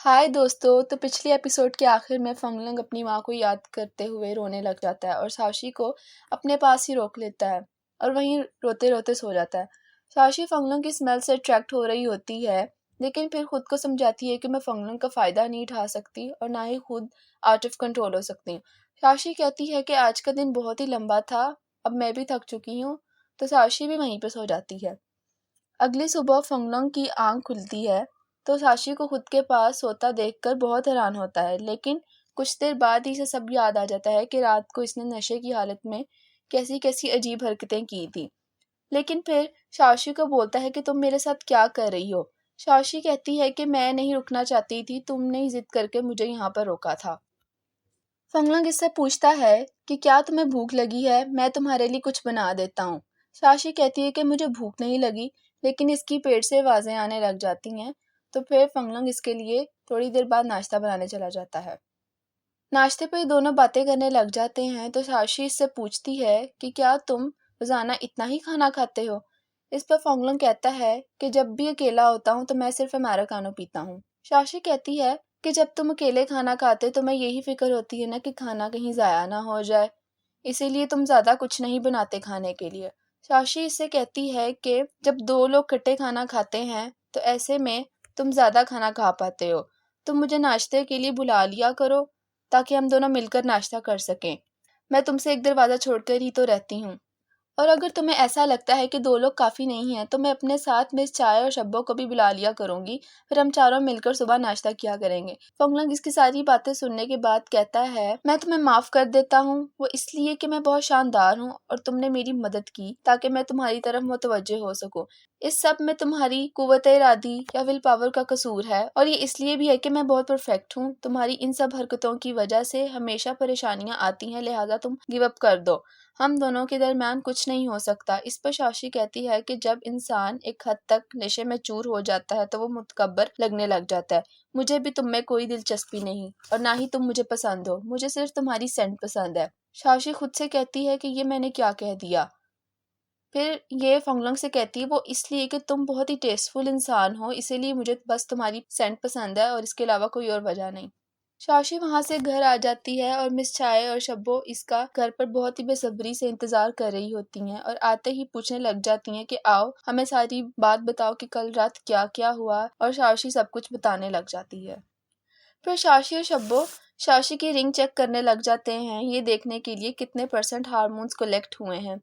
हाय दोस्तों। तो पिछले एपिसोड के आखिर में फंगलंग अपनी माँ को याद करते हुए रोने लग जाता है और साशी को अपने पास ही रोक लेता है और वहीं रोते रोते सो जाता है। साशी फंगलंग की स्मेल से अट्रैक्ट हो रही होती है, लेकिन फिर खुद को समझाती है कि मैं फंगलंग का फायदा नहीं उठा सकती और ना ही खुद आउट ऑफ कंट्रोल हो सकती हूँ। साशी कहती है कि आज का दिन बहुत ही लंबा था, अब मैं भी थक चुकी हूँ। तो साशी भी वहीं पर सो जाती है। अगली सुबह फंगलंग की आंख खुलती है तो साशी को खुद के पास सोता देखकर बहुत हैरान होता है, लेकिन कुछ देर बाद ही इसे सब याद आ जाता है कि रात को इसने नशे की हालत में कैसी कैसी अजीब हरकतें की थी। लेकिन फिर साशी को बोलता है कि तुम मेरे साथ क्या कर रही हो। साशी कहती है कि मैं नहीं रुकना चाहती थी, तुमने ही जिद करके मुझे यहाँ पर रोका था। फंगलंग इससे पूछता है कि क्या तुम्हें भूख लगी है, मैं तुम्हारे लिए कुछ बना देता हूँ। साशी कहती है कि मुझे भूख नहीं लगी, लेकिन इसकी पेट से आवाजें आने लग जाती हैं। तो फिर फंगलंग इसके लिए थोड़ी देर बाद नाश्ता बनाने चला जाता है। नाश्ते पर ये दोनों बातें करने लग जाते हैं तो साशी इससे पूछती है कि क्या तुम रोजाना इतना ही खाना खाते हो। इस पर फंगलंग कहता है कि जब भी अकेला होता हूँ तो मैं सिर्फ अमेरिकानो पीता हूँ। साशी कहती है कि जब तुम अकेले खाना खाते तो मैं यही फिक्र होती है ना कि खाना कहीं जाया ना हो जाए, इसीलिए तुम ज्यादा कुछ नहीं बनाते खाने के लिए। साशी इससे कहती है कि जब दो लोग इकट्ठे खाना खाते हैं तो ऐसे में तुम ज्यादा खाना खा पाते हो। तुम मुझे नाश्ते के लिए बुला लिया करो ताकि हम दोनों मिलकर नाश्ता कर सकें। मैं तुमसे एक दरवाजा छोड़कर ही तो रहती हूँ। और अगर तुम्हें ऐसा लगता है कि दो लोग काफी नहीं हैं तो मैं अपने साथ मिस चाय और शब्बो को भी बुला लिया करूंगी, फिर हम चारों मिलकर सुबह नाश्ता किया करेंगे। फंगलंग इसकी सारी बातें सुनने के बाद कहता है मैं तुम्हें माफ कर देता हूँ, वो इसलिए कि मैं बहुत शानदार हूँ और तुमने मेरी मदद की ताकि मैं तुम्हारी तरफ मुतवज्जे हो सकूं। इस सब में तुम्हारी कुव्वत इरादी या विल पावर का कसूर है, और ये इसलिए भी है कि मैं बहुत परफेक्ट हूँ। तुम्हारी इन सब हरकतों की वजह से हमेशा परेशानियां आती हैं, लिहाजा तुम गिव अप कर दो। हम दोनों के दरमियान कुछ नहीं हो सकता। इस पर साशी कहती है कि जब इंसान एक हद तक नशे में चूर हो जाता है तो वो मुतकब्बर लगने लग जाता है। मुझे भी तुम में कोई दिलचस्पी नहीं और ना ही तुम मुझे पसंद हो, मुझे सिर्फ तुम्हारी सेंट पसंद है। साशी खुद से कहती है कि ये मैंने क्या कह दिया। फिर ये फंगलंग से कहती है वो इसलिए कि तुम बहुत ही टेस्टफुल इंसान हो, इसीलिए मुझे बस तुम्हारी सेंट पसंद है और इसके अलावा कोई और वजह नहीं। शाशी वहां से घर आ जाती है और मिस चाय और शब्बो इसका घर पर बहुत ही बेसब्री से इंतजार कर रही होती हैं और आते ही पूछने लग जाती हैं कि आओ हमें सारी बात बताओ कि कल रात क्या क्या हुआ, और शाशी सब कुछ बताने लग जाती है। फिर शाशी और शब्बो शाशी की रिंग चेक करने लग जाते हैं, ये देखने के लिए कितने परसेंट हार्मोन्स कलेक्ट हुए हैं।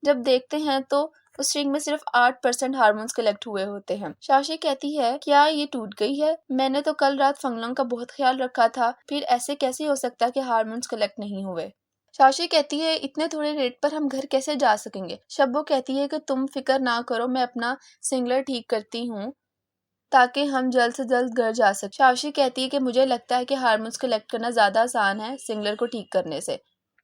जब देखते हैं तो उस रिंग में सिर्फ 8% हार्मोन्स कलेक्ट हुए होते हैं। शाशी कहती है क्या ये टूट गई है, मैंने तो कल रात फंगलंग का बहुत ख्याल रखा था, फिर ऐसे कैसे हो सकता है कि हार्मोन्स कलेक्ट नहीं हुए। शाशी कहती है इतने थोड़े रेट पर हम घर कैसे जा सकेंगे। शब्बो कहती है कि तुम फिक्र ना करो, मैं अपना सिंगलर ठीक करती हूँ ताकि हम जल्द से जल्द घर जा सकें। शाशी कहती है कि मुझे लगता है कि हार्मोन्स कलेक्ट करना ज्यादा आसान है सिंगलर को ठीक करने से।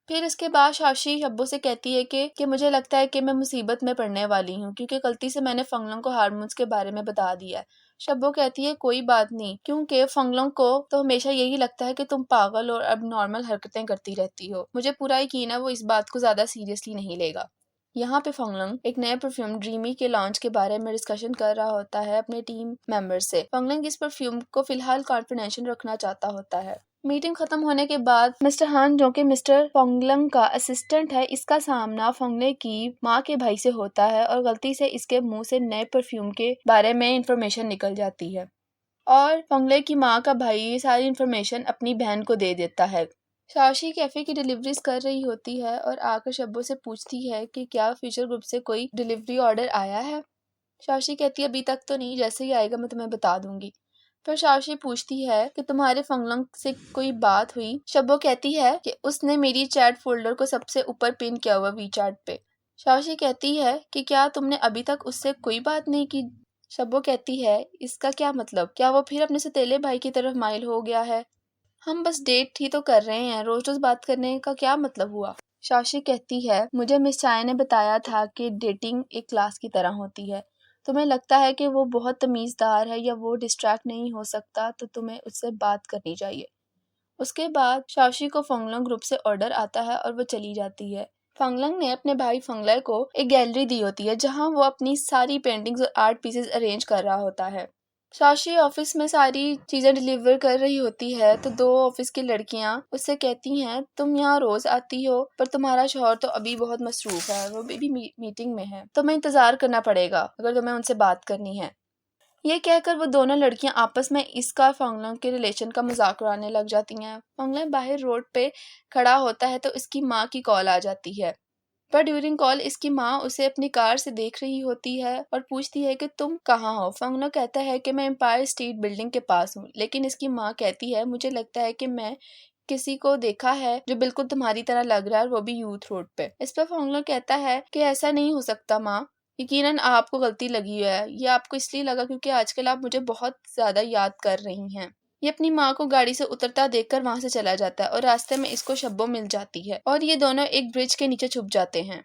फिर इसके बाद शाशी शब्बो से कहती है कि मुझे लगता है कि मैं मुसीबत में पड़ने वाली हूँ क्योंकि गलती से मैंने फंगलंग को हार्मोन्स के बारे में बता दिया है। शब्बो कहती है कोई बात नहीं, क्योंकि फंगलंग को तो हमेशा यही लगता है कि तुम पागल और अब नॉर्मल हरकतें करती रहती हो। मुझे पूरा यकीन है वो इस बात को ज्यादा सीरियसली नहीं लेगा। यहाँ पे फंगलंग एक नए परफ्यूम ड्रीमी के लॉन्च के बारे में डिस्कशन कर रहा होता है अपने टीम मेंबर्स से। फंगलंग इस परफ्यूम को फिलहाल कॉन्फिडेंशियल रखना चाहता होता है। मीटिंग खत्म होने के बाद मिस्टर हान, जो कि मिस्टर फंगलंग का असिस्टेंट है, इसका सामना फंगले की माँ के भाई से होता है और गलती से इसके मुंह से नए परफ्यूम के बारे में इंफॉर्मेशन निकल जाती है और फंगले की माँ का भाई ये सारी इंफॉर्मेशन अपनी बहन को दे देता है। शाशी कैफे की डिलीवरीज कर रही होती है और आकर शब्बो से पूछती है कि क्या फ्यूचर ग्रुप से कोई डिलीवरी ऑर्डर आया है। शाशी कहती है अभी तक तो नहीं, जैसे ही आएगा मैं तुम्हें बता दूंगी। फिर शाशी पूछती है कि तुम्हारे फंगलंग से कोई बात हुई। शब्बो कहती है कि उसने मेरी चैट फोल्डर को सबसे ऊपर पिन किया हुआ वी चैट पे। शाशी कहती है कि क्या तुमने अभी तक उससे कोई बात नहीं की। शब्बो कहती है इसका क्या मतलब, क्या वो फिर अपने सौतेले भाई की तरफ माइल हो गया है। हम बस डेट ही तो कर रहे हैं, रोज रोज बात करने का क्या मतलब हुआ। शाशी कहती है मुझे मिस चाय ने बताया था कि डेटिंग एक क्लास की तरह होती है। तुम्हें लगता है कि वो बहुत तमीजदार है या वो डिस्ट्रैक्ट नहीं हो सकता तो तुम्हें उससे बात करनी चाहिए। उसके बाद शाशी को फंगलंग ग्रुप से ऑर्डर आता है और वो चली जाती है। फंगलंग ने अपने भाई फंगलर को एक गैलरी दी होती है जहां वो अपनी सारी पेंटिंग्स और आर्ट पीसेस अरेंज कर रहा होता है। शाशी ऑफिस में सारी चीजें डिलीवर कर रही होती है तो दो ऑफिस की लड़कियां उससे कहती हैं, तुम यहाँ रोज आती हो पर तुम्हारा शौहर तो अभी बहुत मसरूफ है, वो अभी मीटिंग में है, तुम्हें इंतजार करना पड़ेगा अगर तुम्हें उनसे बात करनी है। ये कहकर वो दोनों लड़कियां आपस में इसका फंगलंग के रिलेशन का मजाक उड़ाने लग जाती हैं। फंगलंग बाहर रोड पे खड़ा होता है तो इसकी माँ की कॉल आ जाती है। पर ड्यूरिंग कॉल इसकी माँ उसे अपनी कार से देख रही होती है और पूछती है कि तुम कहाँ हो। फंगनो कहता है कि मैं एम्पायर स्टेट बिल्डिंग के पास हूँ, लेकिन इसकी माँ कहती है मुझे लगता है कि मैं किसी को देखा है जो बिल्कुल तुम्हारी तरह लग रहा है और वो भी यूथ रोड पे। इस पर फंगनो कहता है कि ऐसा नहीं हो सकता माँ, यकीनन आपको गलती लगी है, ये आपको इसलिए लगा क्योंकि आजकल आप मुझे बहुत ज्यादा याद कर रही हैं। ये अपनी माँ को गाड़ी से उतरता देखकर वहां से चला जाता है और रास्ते में इसको शब्बो मिल जाती है और ये दोनों एक ब्रिज के नीचे छुप जाते हैं।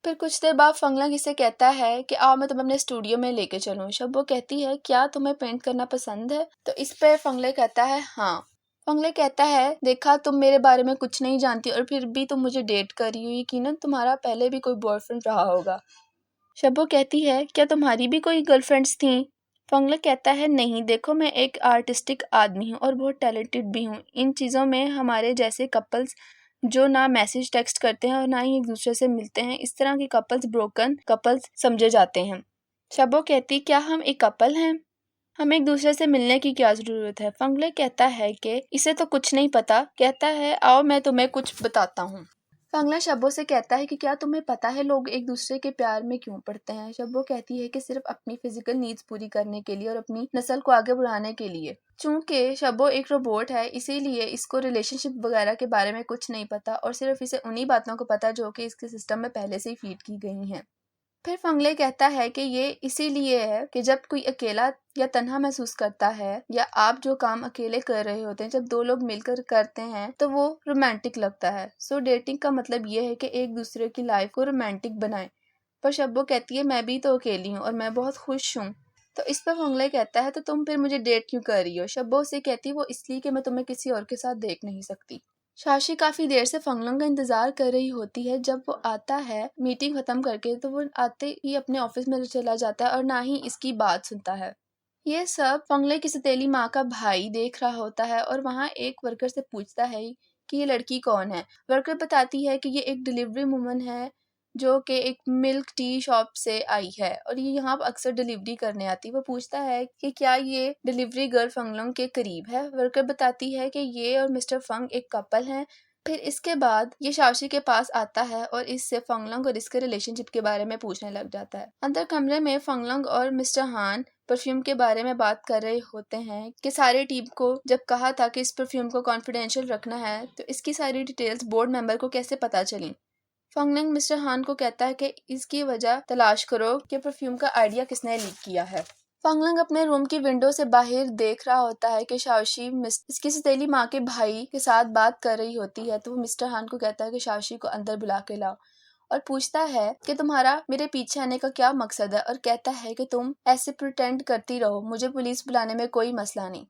फिर कुछ देर बाद फंगलंग इसे कहता है कि आओ मैं तुम्हें अपने स्टूडियो में लेके चलूं। शब्बो कहती है क्या तुम्हें पेंट करना पसंद है, तो इस पे फंगले कहता है हाँ। फंगले कहता है देखा तुम मेरे बारे में कुछ नहीं जानती और फिर भी तुम मुझे डेट कर रही हो, यकीनन तुम्हारा पहले भी कोई बॉयफ्रेंड रहा होगा। शब्बो कहती है क्या तुम्हारी भी कोई गर्लफ्रेंड्स थी। फंगले कहता है नहीं, देखो मैं एक आर्टिस्टिक आदमी हूँ और बहुत टैलेंटेड भी हूँ, इन चीज़ों में हमारे जैसे कपल्स जो ना मैसेज टेक्स्ट करते हैं और ना ही एक दूसरे से मिलते हैं, इस तरह के कपल्स ब्रोकन कपल्स समझे जाते हैं। शब्बो कहती क्या हम एक कपल हैं, हमें एक दूसरे से मिलने की क्या जरूरत है। फंगले कहता है कि इसे तो कुछ नहीं पता, कहता है आओ मैं तुम्हें कुछ बताता हूँ। फंगला शब्बो से कहता है कि क्या तुम्हें पता है लोग एक दूसरे के प्यार में क्यों पड़ते हैं। शब्बो कहती है कि सिर्फ अपनी फिजिकल नीड्स पूरी करने के लिए और अपनी नस्ल को आगे बढ़ाने के लिए। चूंकि शब्बो एक रोबोट है इसीलिए इसको रिलेशनशिप वगैरह के बारे में कुछ नहीं पता और सिर्फ इसे उन्हीं बातों को पता जो कि इसके सिस्टम में पहले से ही फीड की गई हैं। फिर फंगले कहता है कि ये इसीलिए है कि जब कोई अकेला या तन्हा महसूस करता है या आप जो काम अकेले कर रहे होते हैं जब दो लोग मिलकर करते हैं तो वो रोमांटिक लगता है। सो डेटिंग का मतलब ये है कि एक दूसरे की लाइफ को रोमांटिक बनाएं। पर शब्बो कहती है मैं भी तो अकेली हूँ और मैं बहुत खुश हूँ। तो इस पर फंगले कहता है तो तुम फिर मुझे डेट क्यों कर रही हो। शब्बो उसे कहती है वो इसलिए कि मैं तुम्हें किसी और के साथ देख नहीं सकती। शाशी काफी देर से फंगलंग का इंतजार कर रही होती है। जब वो आता है मीटिंग खत्म करके तो वो आते ही अपने ऑफिस में चला जाता है और ना ही इसकी बात सुनता है। ये सब फंगले की सौतेली माँ का भाई देख रहा होता है और वहाँ एक वर्कर से पूछता है कि ये लड़की कौन है। वर्कर बताती है कि ये एक डिलीवरी वुमन है जो कि एक मिल्क टी शॉप से आई है और ये यहाँ पर अक्सर डिलीवरी करने आती है। वो पूछता है कि क्या ये डिलीवरी गर्ल फंगलंग के करीब है। वर्कर बताती है कि ये और मिस्टर फंग एक कपल हैं। फिर इसके बाद ये शाशी के पास आता है और इससे फंगलंग और इसके रिलेशनशिप के बारे में पूछने लग जाता है। अंदर कमरे में फंगलंग और मिस्टर हान परफ्यूम के बारे में बात कर रहे होते हैं कि सारी टीम को जब कहा था कि इस परफ्यूम को कॉन्फिडेंशियल रखना है तो इसकी सारी डिटेल्स बोर्ड मेंबर को कैसे पता चली। फंगलिंग मिस्टर हान को कहता है कि इसकी वजह तलाश करो कि परफ्यूम का आइडिया किसने लीक किया है। फंगलिंग अपने रूम की विंडो से बाहर देख रहा होता है कि शाओशी इसकी सौतेली माँ के भाई के साथ बात कर रही होती है। तो वो मिस्टर हान को कहता है कि शाओशी को अंदर बुला के लाओ और पूछता है कि तुम्हारा मेरे पीछे आने का क्या मकसद है और कहता है कि तुम ऐसे प्रिटेंड करती रहो, मुझे पुलिस बुलाने में कोई मसला नहीं।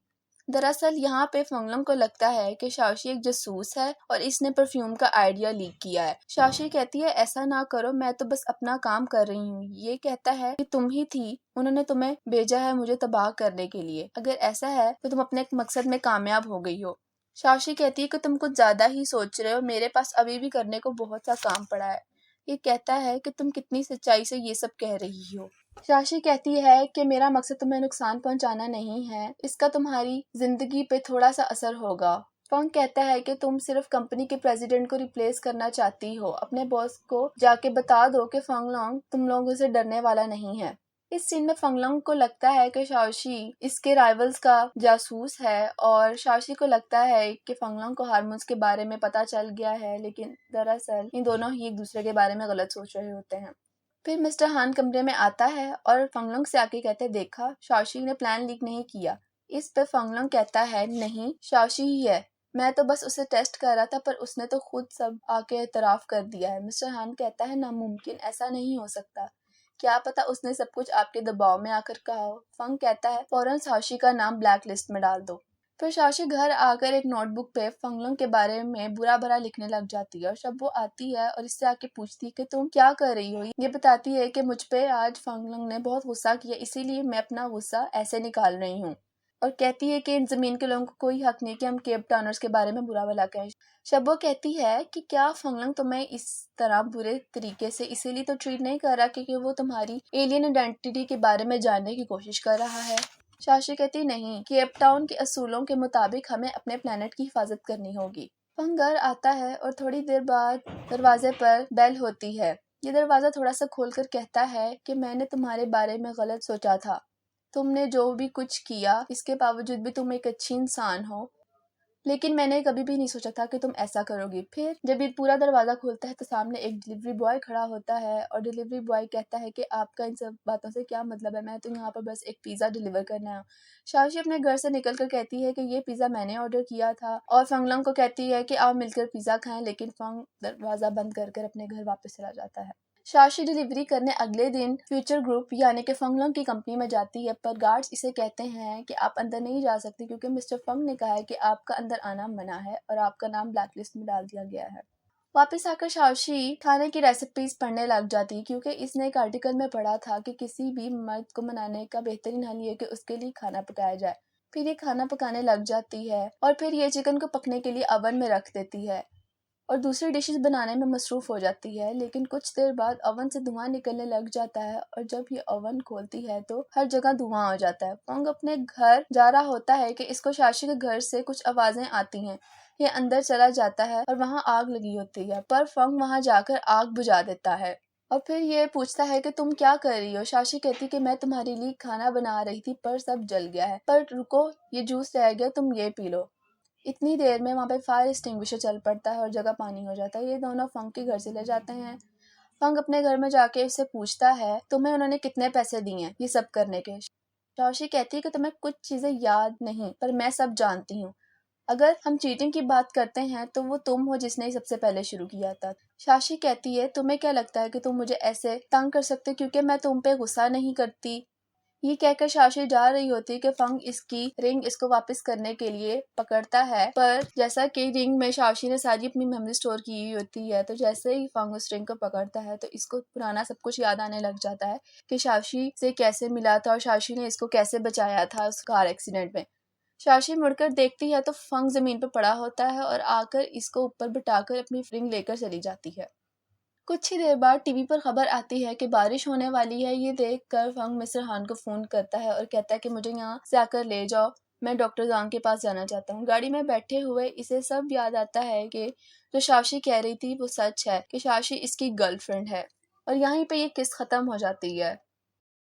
दरअसल यहाँ पे फंगलंग को लगता है कि शाओशी एक जासूस है और इसने परफ्यूम का आइडिया लीक किया है। शाओशी कहती है ऐसा ना करो, मैं तो बस अपना काम कर रही हूँ। ये कहता है कि तुम ही थी, उन्होंने तुम्हें भेजा है मुझे तबाह करने के लिए, अगर ऐसा है तो तुम अपने मकसद में कामयाब हो गई हो। शाओशी कहती है कि तुम कुछ ज्यादा ही सोच रहे हो, मेरे पास अभी भी करने को बहुत सा काम पड़ा है। ये कहता है कि तुम कितनी सच्चाई से ये सब कह रही हो। शाशी कहती है कि मेरा मकसद तुम्हें नुकसान पहुंचाना नहीं है, इसका तुम्हारी जिंदगी पे थोड़ा सा असर होगा। फंग कहता है कि तुम सिर्फ कंपनी के प्रेसिडेंट को रिप्लेस करना चाहती हो, अपने बॉस को जाके बता दो कि फंगलोंग तुम लोगों से डरने वाला नहीं है। इस सीन में फंगलोंग को लगता है कि शाओशी इसके राइवल्स का जासूस है और शाओशी को लगता है कि फंगलोंग को हार्मोन्स के बारे में पता चल गया है, लेकिन दरअसल इन दोनों ही एक दूसरे के बारे में गलत सोच रहे होते हैं। फिर मिस्टर हान कमरे में आता है और फंगलोंग से आके कहते हैं देखा शाओशी ने प्लान लीक नहीं किया। इस पे फंगलोंग कहता है नहीं, शाओशी ही है, मैं तो बस उसे टेस्ट कर रहा था पर उसने तो खुद सब आके एतराफ कर दिया है। मिस्टर हान कहता है नामुमकिन, ऐसा नहीं हो सकता, क्या पता उसने सब कुछ आपके दबाव में आकर कहा हो। फंग कहता है फौरन शाओशी का नाम ब्लैक लिस्ट में डाल दो। फिर शाशी घर आकर एक नोटबुक पे फंगलंग के बारे में बुरा भला लिखने लग जाती है और जब वो आती है और इससे आके पूछती है कि तुम क्या कर रही हो, ये बताती है कि मुझ पे आज फंगलंग ने बहुत गुस्सा किया, इसीलिए मैं अपना गुस्सा ऐसे निकाल रही हूँ। और कहती है कि इन जमीन के लोगों को कोई हक नहीं कि हम केप टाउनर्स के बारे में बुरा भला कहें। शब्बो कहती है कि क्या फंगलंग तुम्हें इस तरह बुरे तरीके से इसीलिए तो ट्रीट नहीं कर रहा क्योंकि वो तुम्हारी एलियन आइडेंटिटी के बारे में जानने की कोशिश कर रहा है। शाशी कहती नहीं, केप टाउन के असूलों के मुताबिक हमें अपने प्लेनेट की हिफाजत करनी होगी। फंग घर आता है और थोड़ी देर बाद दरवाजे पर बेल होती है। ये दरवाजा थोड़ा सा खोलकर कहता है कि मैंने तुम्हारे बारे में गलत सोचा था। तुमने जो भी कुछ किया इसके बावजूद भी तुम एक अच्छी इंसान हो, लेकिन मैंने कभी भी नहीं सोचा था कि तुम ऐसा करोगी। फिर जब ये पूरा दरवाजा खोलता है तो सामने एक डिलीवरी बॉय खड़ा होता है और डिलीवरी बॉय कहता है कि आपका इन सब बातों से क्या मतलब है, मैं तो यहाँ पर बस एक पिज्जा डिलीवर करना है। शाशी अपने घर से निकलकर कहती है कि ये पिज्जा मैंने ऑर्डर किया था और फंगलंग को कहती है कि आओ मिलकर पिज्जा खाएं, लेकिन फंग दरवाजा बंद कर अपने घर वापस चला जाता है। शाशी डिलीवरी करने अगले दिन फ्यूचर ग्रुप यानी कि फंगलंग की कंपनी में जाती है, पर गार्ड्स इसे कहते हैं कि आप अंदर नहीं जा सकती क्योंकि मिस्टर फंग ने कहा है कि आपका अंदर आना मना है और आपका नाम ब्लैकलिस्ट में डाल दिया गया है। वापस आकर शाशी खाने की रेसिपीज पढ़ने लग जाती है क्योंकि इसने एक आर्टिकल में पढ़ा था कि किसी भी मर्द को मनाने का बेहतरीन हल ये कि उसके लिए खाना पकाया जाए। फिर ये खाना पकाने लग जाती है और फिर ये चिकन को पकने के लिए ओवन में रख देती है और दूसरी डिशेस बनाने में मसरूफ हो जाती है। लेकिन कुछ देर बाद ओवन से धुआं निकलने लग जाता है और जब ये ओवन खोलती है तो हर जगह धुआं हो जाता है। फंग अपने घर जा रहा होता है कि इसको शाशी के घर से कुछ आवाजें आती हैं। ये अंदर चला जाता है और वहां आग लगी होती है, पर फंग वहां जाकर आग बुझा देता है और फिर ये पूछता है कि तुम क्या कर रही हो। शाशी कहती कि मैं तुम्हारे लिए खाना बना रही थी पर सब जल गया है, पर रुको ये जूस रह गया, तुम ये पी लो। इतनी देर में वहाँ पे फायर एक्सटिंग्विशर चल पड़ता है और जगह पानी हो जाता है। ये दोनों फंग के घर चले जाते हैं। फंग अपने घर में जाके उससे पूछता है तुम्हें उन्होंने कितने पैसे दिए हैं ये सब करने के। शाशी कहती है कि तुम्हें कुछ चीजें याद नहीं पर मैं सब जानती हूँ। अगर हम चीटिंग की बात करते हैं तो वो तुम हो जिसने ही सबसे पहले शुरू किया था। शाशी कहती है तुम्हें क्या लगता है कि तुम मुझे ऐसे तंग कर सकते क्योंकि मैं तुम पे गुस्सा नहीं करती। ये कहकर शाशी जा रही होती है कि फंग इसकी रिंग इसको वापस करने के लिए पकड़ता है, पर जैसा कि रिंग में शाशी ने सारी अपनी मेमोरी स्टोर की हुई होती है तो जैसे ही फंग उस रिंग को पकड़ता है तो इसको पुराना सब कुछ याद आने लग जाता है कि शाशी से कैसे मिला था और शाशी ने इसको कैसे बचाया था उस कार एक्सीडेंट में। शाशी मुड़कर देखती है तो फंग जमीन पर पड़ा होता है और आकर इसको ऊपर बिठाकर अपनी रिंग लेकर चली जाती है। कुछ ही देर बाद टीवी पर खबर आती है कि बारिश होने वाली है। ये देखकर फंग मिस्टर हान को फोन करता है और कहता है कि मुझे यहाँ से आकर ले जाओ, मैं डॉक्टर जांग के पास जाना चाहता हूँ। गाड़ी में बैठे हुए इसे सब याद आता है कि जो शाशी कह रही थी वो सच है कि शाशी इसकी गर्लफ्रेंड है। और यहीं पे ये किस खत्म हो जाती है।